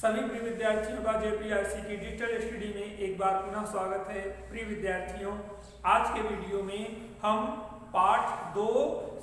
सभी प्रिय विद्यार्थियों का जेपीआईसी की डिजिटल स्टडी में एक बार पुनः स्वागत है। प्रिय विद्यार्थियों, आज के वीडियो में हम पाठ 2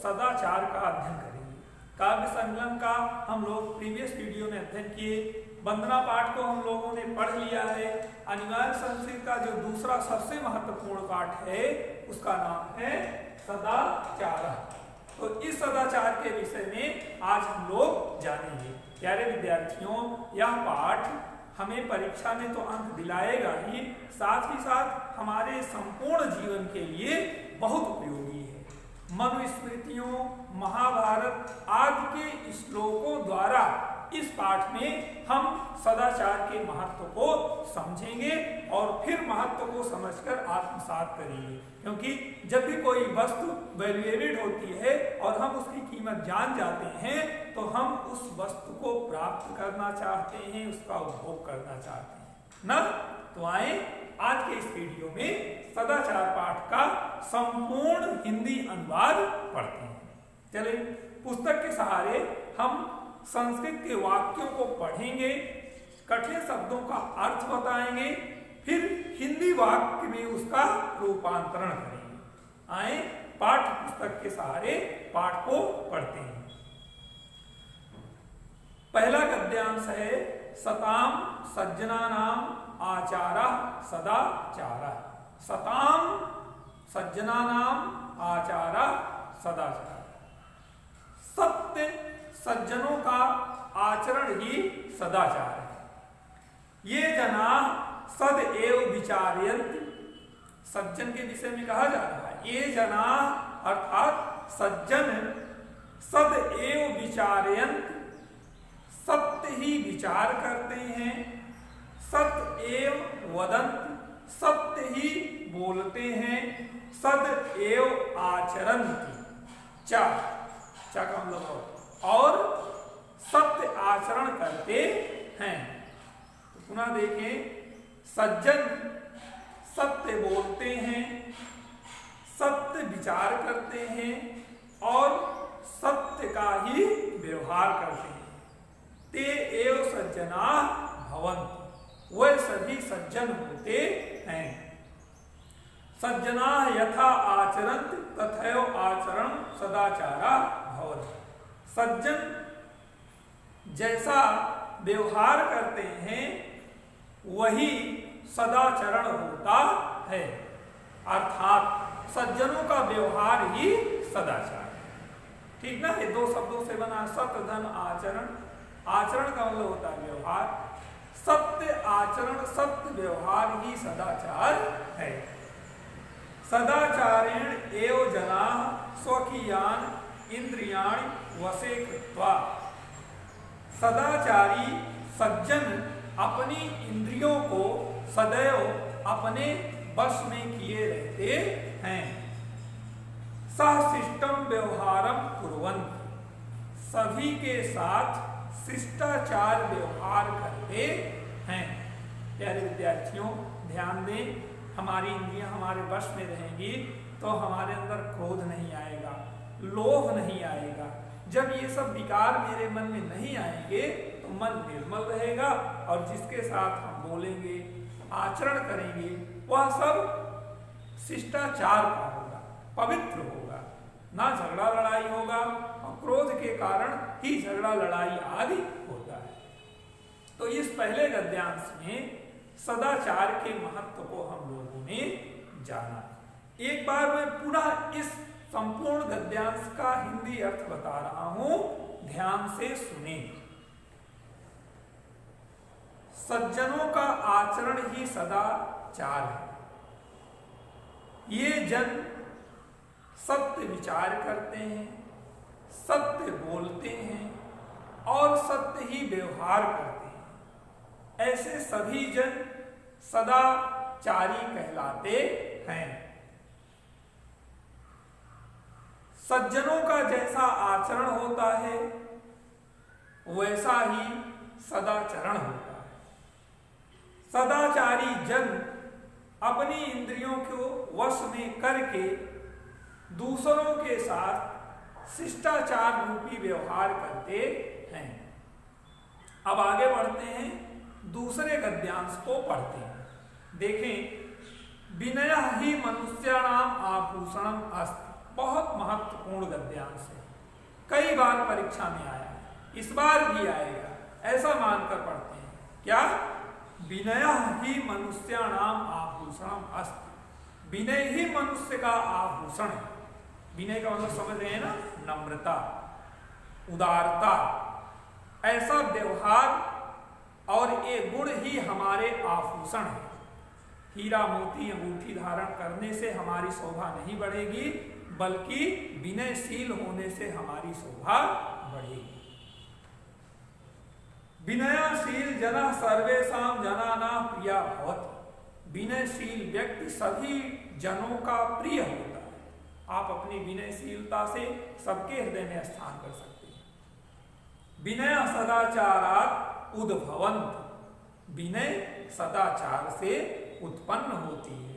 सदाचार का अध्ययन करेंगे। काव्य संकलन का हम लोग प्रीवियस वीडियो में अध्ययन किए। वंदना पाठ को हम लोगों ने पढ़ लिया है। अनिवार्य संस्कृत का जो दूसरा सबसे महत्वपूर्ण पाठ है उसका नाम है सदाचार। तो इस सदाचार के विषय में आज हम लोग जानेंगे। प्यारे विद्यार्थियों, यह पाठ हमें परीक्षा में तो अंक दिलाएगा ही साथ हमारे संपूर्ण जीवन के लिए बहुत उपयोगी है। मनुस्मृतियों, महाभारत आदि के श्लोकों द्वारा इस पाठ में हम सदाचार के महत्व को समझेंगे और फिर महत्व को समझकर आत्मसात करेंगे। क्योंकि जब भी कोई वस्तु वैल्यूएबल होती है और हम उसकी कीमत जान जाते हैं तो हम उस वस्तु को प्राप्त करना चाहते हैं, उसका उपभोग करना चाहते हैं ना। तो आए आज के इस वीडियो में सदाचार पाठ का संपूर्ण हिंदी अनुवाद पढ़ते हैं। चलिए, पुस्तक के सहारे हम संस्कृत के वाक्यों को पढ़ेंगे, कठिन शब्दों का अर्थ बताएंगे, फिर हिंदी वाक्य में उसका रूपांतरण करेंगे। आए पाठ पुस्तक के सहारे पाठ को पढ़ते हैं। पहला गद्यांश है सताम सज्जनानाम आचारः सदाचारः। सताम सज्जनानाम आचारः सदाचारः। सत्य सज्जनों का आचरण ही सदाचार है। ये जना सदैव विचारयन्त। सज्जन के विषय में कहा जा रहा है। ये जना अर्थात सज्जन सदैव विचारयन्त, सत्य ही विचार करते हैं, सत्य एव वदन्त, सत्य ही बोलते हैं, सदैव आचरन्ति। चा का मतलब और सत्य आचरण करते हैं। तो पुनः देखें, सज्जन सत्य बोलते हैं, सत्य विचार करते हैं और सत्य का ही व्यवहार करते हैं। ते एव सज्जना भवन्ति। वह सभी सज्जन होते हैं। सज्जना यथा आचरन्ति तथैव आचरण सदाचारा भवति। सज्जन जैसा व्यवहार करते हैं वही सदाचरण होता है। अर्थात सज्जनों का व्यवहार ही सदाचार है। ठीक ना। ये दो शब्दों से बना सत्य धन आचरण। आचरण का मतलब होता है व्यवहार। सत्य आचरण सत्य व्यवहार ही सदाचार है। सदाचारेण एव जनाः स्वकीयान् इंद्रियाणि वशे कृत्वा। सदाचारी सज्जन अपनी इंद्रियों को सदैव अपने वश में किए रहते हैं। सहशिष्टम व्यवहारम कुर्वन्ति। सभी के साथ शिष्टाचार व्यवहार करते हैं। प्यारे विद्यार्थियों, ध्यान दें, हमारी इंद्रियां हमारे वश में रहेंगी तो हमारे अंदर क्रोध नहीं आएगा, लोभ नहीं आएगा। जब ये सब विकार मेरे मन में नहीं आएंगे तो मन निर्मल रहेगा और जिसके साथ हम बोलेंगे, आचरण करेंगे, वह सब शिष्टाचार का होगा, पवित्र होगा, ना झगड़ा लड़ाई होगा। और क्रोध के कारण ही झगड़ा लड़ाई आदि होता है। तो इस पहले गद्यांश में सदाचार के महत्व को हम लोगों ने जाना। एक बार मैं पुनः इस संपूर्ण गद्यांश का हिंदी अर्थ बता रहा हूं, ध्यान से सुने। सज्जनों का आचरण ही सदाचार है। ये जन सत्य विचार करते हैं, सत्य बोलते हैं और सत्य ही व्यवहार करते हैं। ऐसे सभी जन सदाचारी कहलाते हैं। सज्जनों का जैसा आचरण होता है वैसा ही सदाचरण होता है। सदाचारी जन अपनी इंद्रियों को वश में करके दूसरों के साथ शिष्टाचार रूपी व्यवहार करते हैं। अब आगे बढ़ते हैं। दूसरे गद्यांश को पढ़ते हैं। देखें, विनयः ही मनुष्याणाम आभूषणम अस्ति, बहुत महत्वपूर्ण गद्यांश है, कई बार परीक्षा में आया है, इस बार भी आएगा, ऐसा मानकर पढ़ते हैं। क्या? विनयः ही मनुष्याणाम आभूषणम अस्ति, विनय ही मनुष्य का आभूषण है। विनय का मतलब समझ रहे हैं ना, नम्रता, उदारता, ऐसा व्यवहार और ये गुण ही हमारे आभूषण है। हीरा मोती अंगूठी धारण करने से हमारी शोभा नहीं बढ़ेगी, बल्कि विनयशील होने से हमारी शोभा बढ़ेगी। विनयशील जना सर्वेषां जनानां प्रिया भवति, विनयशील व्यक्ति सभी जनों का प्रिय होता है। आप अपनी विनयशीलता से सबके हृदय में स्थान कर सकते हैं। विनय सदाचारात् उद्भवन्ति, विनय सदाचार से उत्पन्न होती है।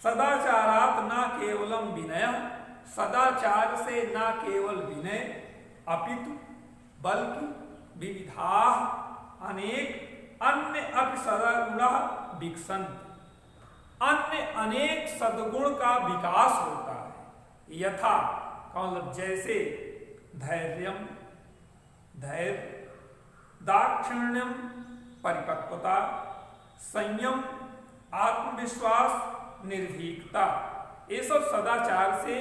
सदाचारात् न केवलम विनय, सदाचार से न केवल विनय अपितु बल्कि विविधाः अनेक अन्य अपि सद्गुणाः विकसन्ति, अन्य अनेक सद्गुण का विकास होता है। यथा का मतलब जैसे धैर्यम, धैर्य, दाक्षिण्यम, परिपक्वता, संयम, आत्मविश्वास, निर्भीकता, ये सब सदाचार से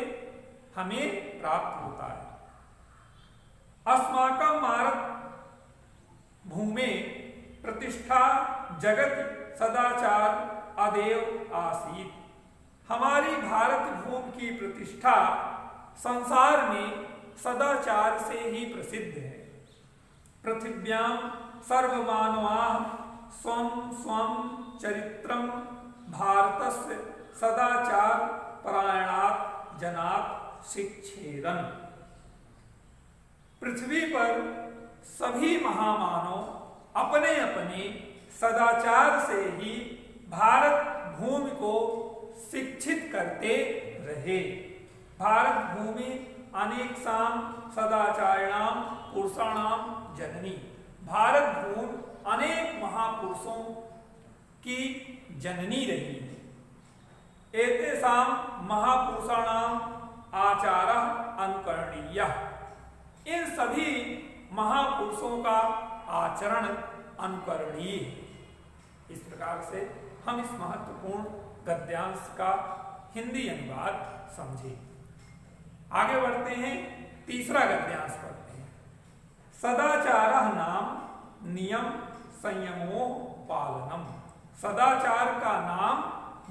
हमें प्राप्त होता है। अस्माकं भारत भूमि प्रतिष्ठा जगत सदाचार अदेव आसीत, हमारी भारत भूमि की प्रतिष्ठा संसार में सदाचार से ही प्रसिद्ध है। पृथिव्यां सर्वमानवाः स्वं स्वं चरित्रं भारतस्य सदाचार परायणात् जनात् शिक्षेरन्, पृथ्वी पर सभी महामानव अपने अपने सदाचार से ही भारत भूमि को शिक्षित करते रहे। भारत भूमि अनेकसां सदाचारिणां पुरुषाणां जननी, भारत भूमि अनेक महापुरुषों की जननी रही है। एतेषां महापुरुषाणां आचारः अनुकरणीयः, इन सभी महापुरुषों का आचरण अनुकरणीय है। इस प्रकार से हम इस महत्वपूर्ण गद्यांश का हिंदी अनुवाद समझे। आगे बढ़ते हैं, तीसरा गद्यांश पढ़ते हैं। सदाचारः नाम नियम संयमो पालनम, सदाचार का नाम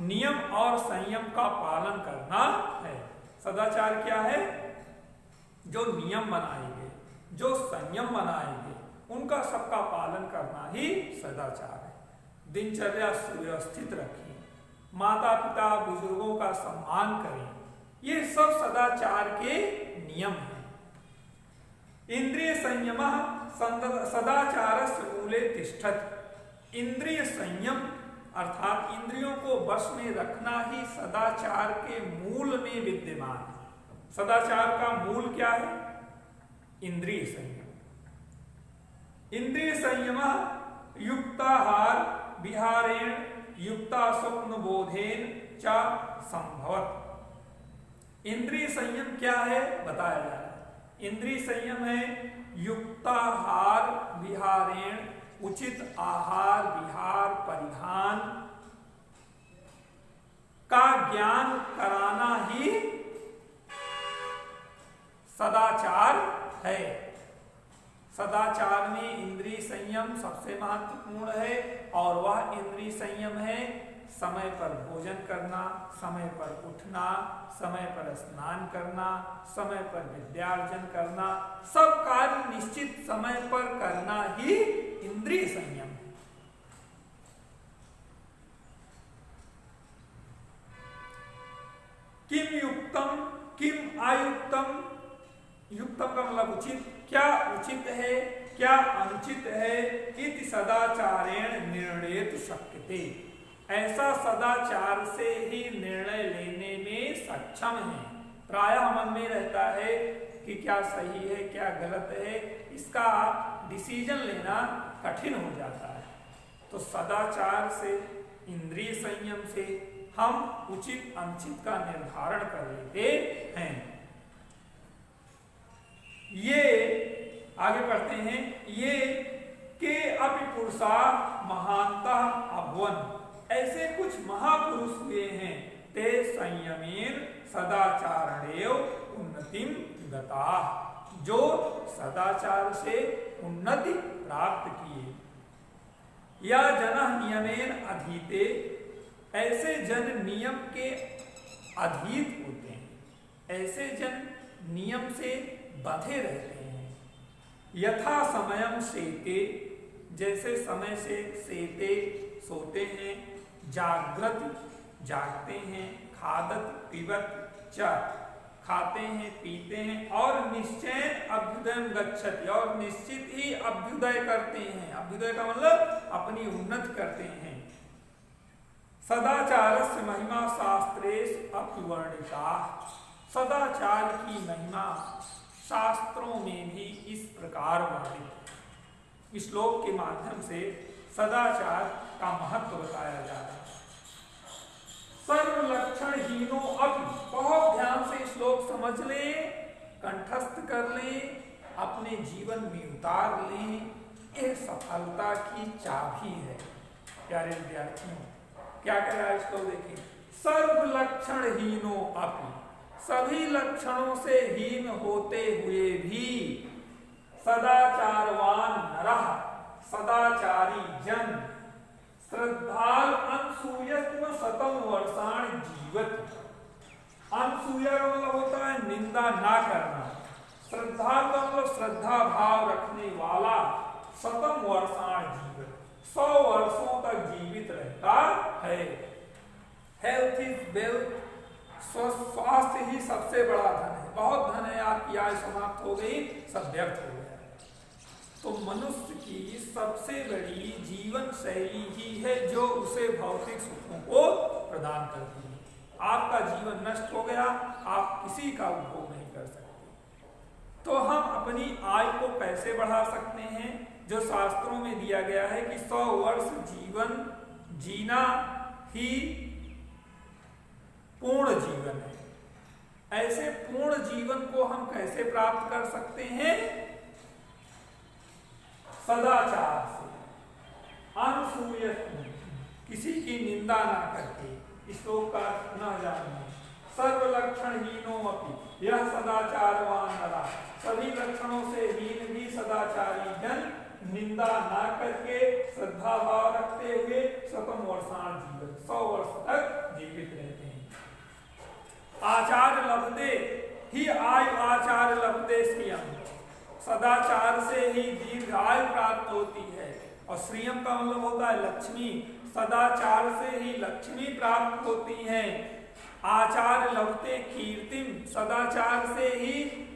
नियम और संयम का पालन करना है। सदाचार क्या है? जो नियम बनाएंगे, जो संयम बनाएंगे, उनका सबका पालन करना ही सदाचार है। दिनचर्या सुव्यवस्थित रखिए, माता पिता बुजुर्गों का सम्मान करें, ये सब सदाचार के नियम हैं। इंद्रिय संयमः सदाचारस्य मूले तिष्ठति, इंद्रिय संयम अर्थात इंद्रियों को वश में रखना ही सदाचार के मूल में विद्यमान है। सदाचार का मूल क्या है? इंद्रिय संयम। इंद्रिय संयम युक्ताहार विहारेण युक्ता स्वप्न बोधेन च संभवत। इंद्रिय संयम क्या है बताया जा रहा है। इंद्रिय संयम है युक्ताहार विहारेण, उचित आहार विहार परिधान का ज्ञान कराना ही सदाचार है। सदाचार में इंद्रिय संयम सबसे महत्वपूर्ण है और वह इंद्रिय संयम है समय पर भोजन करना, समय पर उठना, समय पर स्नान करना, समय पर विद्यार्जन करना, सब कार्य निश्चित समय पर करना ही इंद्रिय संयम है। किम युक्तम किम अयुक्तम, युक्तम का मतलब उचित, क्या उचित है क्या अनुचित है, इति सदाचारेण निर्णयतु शक्यते, ऐसा सदाचार से ही निर्णय लेने में सक्षम है। प्रायः मन में रहता है कि क्या सही है क्या गलत है, इसका डिसीजन लेना कठिन हो जाता है। तो सदाचार से, इंद्रिय संयम से हम उचित अनुचित का निर्धारण कर लेते हैं। ये आगे बढ़ते हैं, ये के अपि पुरुषा महांता अभवन, ऐसे कुछ महापुरुष हुए हैं, ते संयमेर सदाचारणेव उन्नतिम गता, जो सदाचार से उन्नति प्राप्त किए। या जन नियमेन अधीते, ऐसे जन नियम के अधीत होते हैं, ऐसे जन नियम से बंधे रहते हैं। यथा समयम सेते, जैसे समय से सेते सोते हैं, जागृत जागते हैं, खादत पिबत च खाते हैं पीते हैं, और निश्चय अभ्युदय गच्छति, और निश्चित ही अभ्युदय करते हैं। अभ्युदय का मतलब अपनी उन्नति करते हैं। सदाचारस्य महिमा शास्त्रेषु अपिवर्णिता, सदाचार की महिमा शास्त्रों में भी इस प्रकार वर्णित। इस श्लोक के माध्यम से सदाचार का महत्व बताया जा रहा है। सर्व लक्षण हीनो अपि, बहुत ध्यान से श्लोक समझ ले, कंठस्थ कर ले, अपने जीवन में उतार ले, यह सफलता की चाबी है। प्यारे विद्यार्थियों, क्या कह रहा है इसको देखिए, सर्व लक्षण हीनो अपि, सभी लक्षणों से हीन होते हुए भी सदाचारवान नरः, सदाचारी जन, श्रद्धाल अनसूयत्व शतम वर्षाण जीवत। अनसूया का मतलब होता है निंदा ना करना, श्रद्धा का मतलब श्रद्धा भाव रखने वाला, शतम वर्षाण जीवत, 100 वर्षों तक जीवित रहता है। हेल्थ इज वेल्थ, स्वास्थ्य ही सबसे बड़ा धन है। बहुत धन है, आपकी आयु समाप्त हो गई, सब व्यर्थ हो गया। तो मनुष्य की सबसे बड़ी जीवन शैली ही है जो उसे भौतिक सुखों को प्रदान करती है। आपका जीवन नष्ट हो गया, आप किसी का उपभोग नहीं कर सकते। तो हम अपनी आयु को कैसे बढ़ा सकते हैं? जो शास्त्रों में दिया गया है कि 100 वर्ष जीवन जीना ही पूर्ण जीवन है। ऐसे पूर्ण जीवन को हम कैसे प्राप्त कर सकते हैं? सदाचार से, अनसूय, किसी की निंदा ना करके। श्लोक का पुनः जानिए, सर्व लक्षण हीनो अपि, यह सदाचारवान नरः, सभी लक्षणों से हीन भी सदाचारी जन, निंदा ना करके श्रद्धा भाव रखते हुए शतम वर्षाण जीवन, 100 वर्ष तक जीवित रहते हैं। आचार लभते ही आयु, आचार लभते श्रियम, सदाचार से ही दीर्घ आयु प्राप्त होती है। और श्रियम का मतलब होता है लक्ष्मी, सदाचार से ही लक्ष्मी प्राप्त होती है। आचार लभते कीर्तिम, सदाचार से ही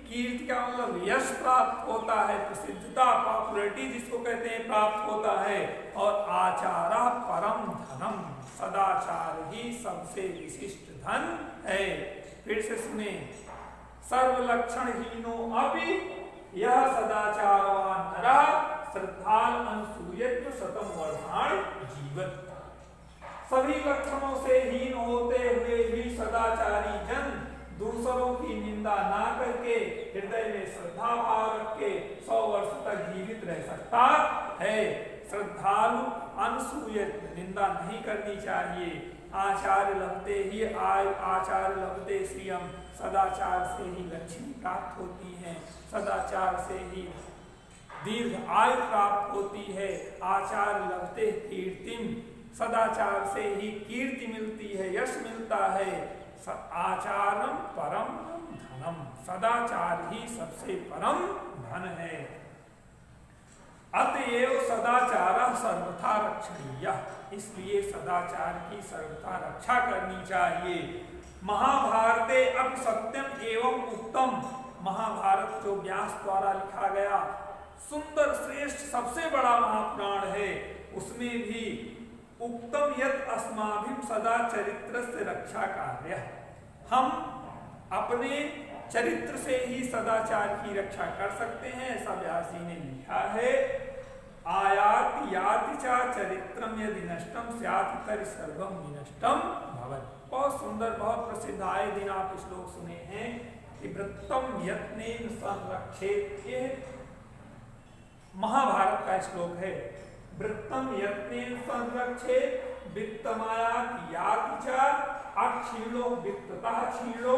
कीर्ति का मतलब यश प्राप्त होता है, प्रसिद्धता, पॉपुलैरिटी जिसको कहते हैं, प्राप्त होता है। और आचारा परम धनम, सदाचार ही सबसे विशिष्ट धन है। फिर से सुने, सर्व लक्षण हीनो अपि, यह सदाचारवान नरः, श्रद्धाल अनसूयत्व शतम वर्षाण जीवत। सभी लक्षणों से हीन होते हुए भी सदाचारी जन दूसरों की निंदा ना करके हृदय में श्रद्धा भाव रख के 100 वर्ष तक जीवित रह सकता है। श्रद्धालु अनसूयत्व, निंदा नहीं करनी चाहिए। आचार्य लभते ही आयु, आचार्य लभते श्रियम, सदाचार से ही लक्ष्मी प्राप्त होती है, सदाचार से ही दीर्घ आयु प्राप्त होती है। आचार्य लभते कीर्तिम, सदाचार से ही कीर्ति मिलती है, यश मिलता है। आचारम परम धनम, सदाचार ही सबसे परम धन है। अतएव सदाचार सर्वथा रक्षणीय, इसलिए सदाचार की सर्वथा रक्षा करनी चाहिए। महाभारते अब सत्यम एवं उत्तम, महाभारत जो व्यास द्वारा लिखा गया सुंदर श्रेष्ठ सबसे बड़ा महापुराण है, उसमें भी उत्तम यत् अस्माभिम सदा चरित्र से रक्षा कार्य, हम अपने चरित्र से ही सदाचार की रक्षा कर सकते हैं, ऐसा व्यास जी ने लिखा है। आयात याति च च चरित्रम यदि नष्टम स्यात् तर्हि सर्वं विनष्टम भवति। बहुत सुंदर, बहुत प्रसिद्ध, आए दिन आप श्लोक सुने हैं कि वृत्तम यत्नेन संरक्षेत्। ये महाभारत का श्लोक है। वृत्तम यत्नेन संरक्षेत् वित्तमाया याति च अक्षीणो वित्ततः क्षीणो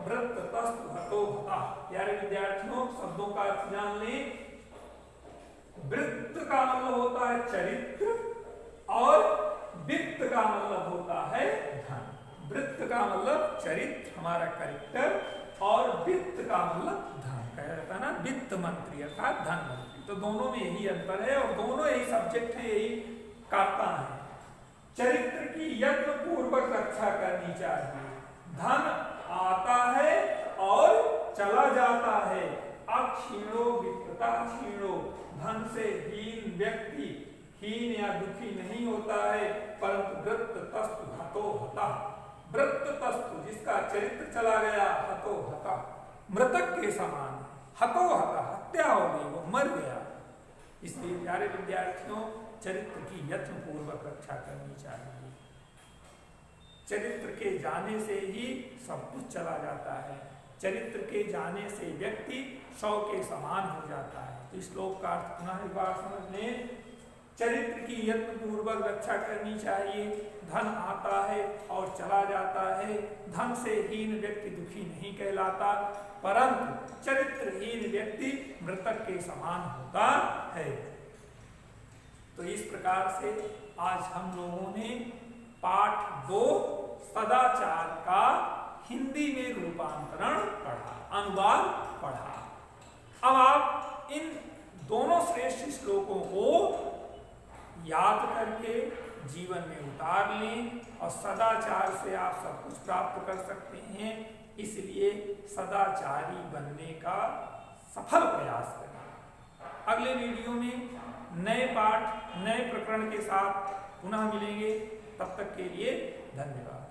वृत्ततस्तु हतो हता। प्यारे विद्यार्थियों, शब्दों का अर्थ जान लें। वृत्त का मतलब होता है चरित्र और वित्त का मतलब होता है धन। वृत्त का मतलब चरित्र, हमारा कैरेक्टर, और वित्त का मतलब धन। कहा जाता है ना वित्त मंत्री अर्थात धन मंत्री। तो दोनों में यही अंतर है और दोनों यही सब्जेक्ट है, यही करता है। चरित्र की यत्न पूर्वक रक्षा करनी चाहिए। धन आता है और चला जाता है। अक्षीणो वित्तता क्षीणो, धन से हीन व्यक्ति हीन या दुखी नहीं होता है, परंतु वृत्त तस्तु हतो हता। वृत्त तस्तु, जिसका चरित्र चला गया, हतो हता, मृतक के समान। हतो हता, हत्या हो गई, वो मर गया। इसलिए प्यारे विद्यार्थियों, चरित्र की यत्न पूर्वक रक्षा करनी चाहिए। चरित्र के जाने से ही सब कुछ चला जाता है। चरित्र के जाने से व्यक्ति 100 के समान हो जाता है। तो इस श्लोक का अर्थ पुनः एक बार समझ लें। चरित्र की यत्न पूर्वक रक्षा करनी चाहिए। धन आता है और चला जाता है। धन से हीन व्यक्ति दुखी नहीं कहलाता, परंतु चरित्रहीन व्यक्ति मृतक के समान होता है। तो इस प्रकार से आज हम लोगों ने पाठ 2 सदाचार का हिंदी में रूपांतरण पढ़ा, अनुवाद पढ़ा। अब आप इन दोनों श्रेष्ठ श्लोकों को याद करके जीवन में उतार लें और सदाचार से आप सब कुछ प्राप्त कर सकते हैं। इसलिए सदाचारी बनने का सफल प्रयास करें। अगले वीडियो में नए पाठ, नए प्रकरण के साथ पुनः मिलेंगे। तब तक के लिए धन्यवाद।